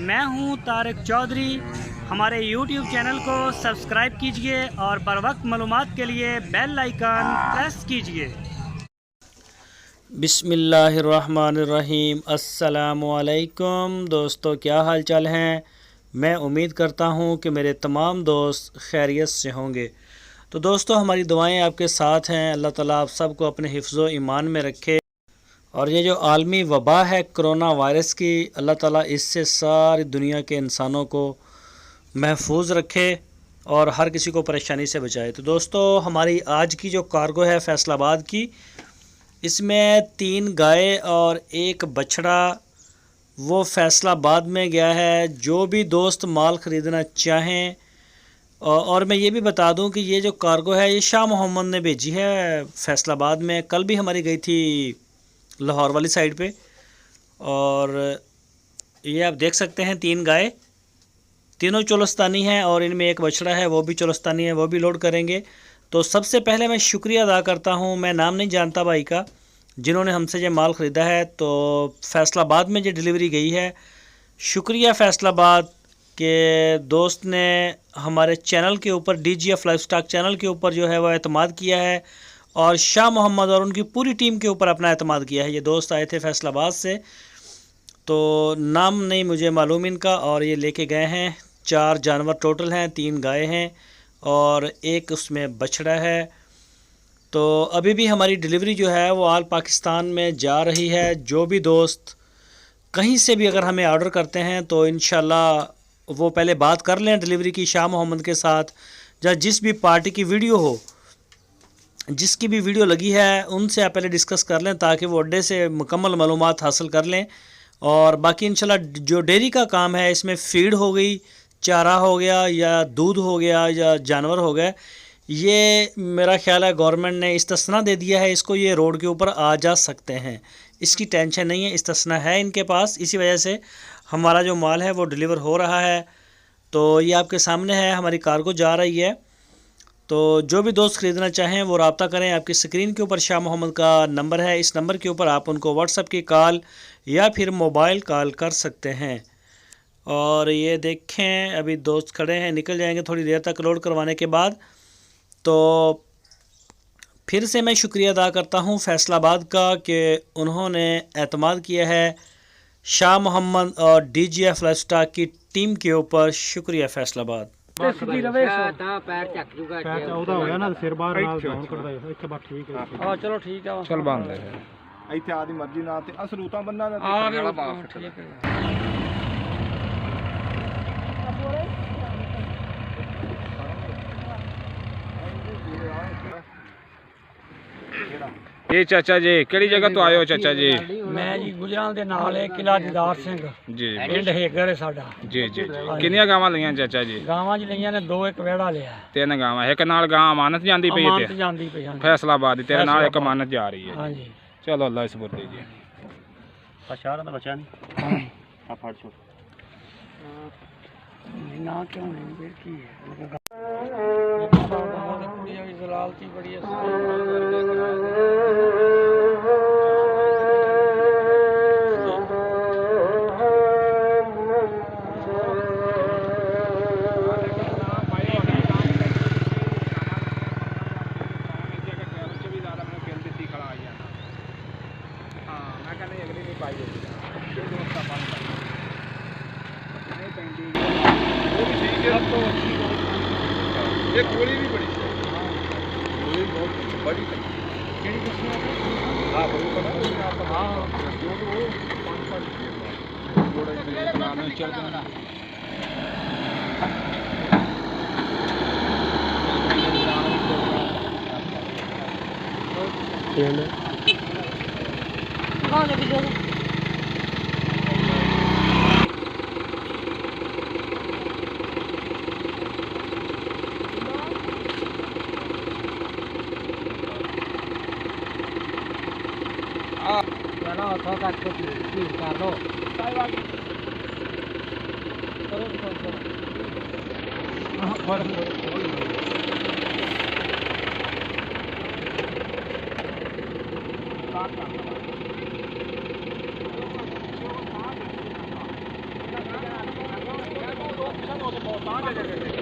میں ہوں طارق چودھری. ہمارے یوٹیوب چینل کو سبسکرائب کیجئے اور بر وقت معلومات کے لیے بیل آئیکن پریس کیجئے. بسم اللہ الرحمن الرحیم. السلام علیکم دوستو، کیا حال چال ہیں؟ میں امید کرتا ہوں کہ میرے تمام دوست خیریت سے ہوں گے. تو دوستو، ہماری دعائیں آپ کے ساتھ ہیں. اللہ تعالیٰ آپ سب کو اپنے حفظ و ایمان میں رکھے، اور یہ جو عالمی وبا ہے کرونا وائرس کی، اللہ تعالیٰ اس سے ساری دنیا کے انسانوں کو محفوظ رکھے اور ہر کسی کو پریشانی سے بچائے. تو دوستو، ہماری آج کی جو کارگو ہے فیصل آباد کی، اس میں 3 گائے اور 1 بچڑا وہ فیصل آباد میں گیا ہے. جو بھی دوست مال خریدنا چاہیں، اور میں یہ بھی بتا دوں کہ یہ جو کارگو ہے یہ شاہ محمد نے بھیجی ہے فیصل آباد میں. کل بھی ہماری گئی تھی لاہور والی سائڈ پہ، اور یہ آپ دیکھ سکتے ہیں 3 گائے، تینوں چولستانی ہیں، اور ان میں 1 بچڑا ہے وہ بھی چولستانی ہے، وہ بھی لوڈ کریں گے. تو سب سے پہلے میں شکریہ ادا کرتا ہوں، میں نام نہیں جانتا بھائی کا، جنہوں نے ہم سے یہ مال خریدا ہے. تو فیصل آباد میں جو ڈیلیوری گئی ہے، شکریہ فیصل آباد کے دوست نے ہمارے چینل کے اوپر، D G F livestock channel کے اوپر جو ہے وہ اعتماد کیا ہے، اور شاہ محمد اور ان کی پوری ٹیم کے اوپر اپنا اعتماد کیا ہے. یہ دوست آئے تھے فیصل آباد سے، تو نام نہیں مجھے معلوم ان کا، اور یہ لے کے گئے ہیں. 4 جانور ٹوٹل ہیں، 3 گائے ہیں اور 1 اس میں بچڑا ہے. تو ابھی بھی ہماری ڈیلیوری جو ہے وہ آل پاکستان میں جا رہی ہے. جو بھی دوست کہیں سے بھی اگر ہمیں آرڈر کرتے ہیں تو انشاءاللہ وہ پہلے بات کر لیں ڈیلیوری کی شاہ محمد کے ساتھ، یا جس بھی پارٹی کی ویڈیو ہو، جس کی بھی ویڈیو لگی ہے ان سے آپ پہلے ڈسکس کر لیں تاکہ وہ اڈے سے مکمل معلومات حاصل کر لیں. اور باقی انشاءاللہ جو ڈیری کا کام ہے، اس میں فیڈ ہو گئی، چارہ ہو گیا، یا دودھ ہو گیا، یا جانور ہو گئے، یہ میرا خیال ہے گورنمنٹ نے استثناء دے دیا ہے اس کو، یہ روڈ کے اوپر آ جا سکتے ہیں، اس کی ٹینشن نہیں ہے، استثناء ہے ان کے پاس. اسی وجہ سے ہمارا جو مال ہے وہ ڈیلیور ہو رہا ہے. تو یہ آپ کے سامنے ہے، ہماری کارگو جا رہی ہے. تو جو بھی دوست خریدنا چاہیں وہ رابطہ کریں. آپ کی اسکرین کے اوپر شاہ محمد کا نمبر ہے، اس نمبر کے اوپر آپ ان کو واٹس ایپ کی کال یا پھر موبائل کال کر سکتے ہیں. اور یہ دیکھیں ابھی دوست کھڑے ہیں، نکل جائیں گے تھوڑی دیر تک لوڈ کروانے کے بعد. تو پھر سے میں شکریہ ادا کرتا ہوں فیصل آباد کا کہ انہوں نے اعتماد کیا ہے شاہ محمد اور D G F livestock کی ٹیم کے اوپر. شکریہ فیصل آباد. چلو ٹھیک ہے، چل بند ہے ایتھے آدی مرضی نہ تے اسروتا بننا نہ یہ چاچا جی کیڑی جگہ تو آئے ہو چاچا جی؟ میں جی گجران دے نال ہے قلعہ دیدار سنگھ جی پنڈ ہیگر ہے ساڈا. جی جی کنیاں گاواں لਈਆਂ چاچا جی؟ گاواں جی لਈਆਂ نے 2 ایک ویڑا لیا ہے. 3 گاواں، ایک نال گاں امانت جاندی پئی امانت تے جاندی پئی. فیصل آباد دی، تیرے نال ایک امانت جا رہی ہے. ہاں جی. چلو اللہ اس پر دیجیے. اشارہ دا بچا نہیں آ پھڑ چھوڑ نا کیوں نہیں پھر کی ہے کڑیاں بھی زلالتی بڑی یہ گولی بھی بڑی گولی بہت بڑی ہاں بڑی 5 दे दे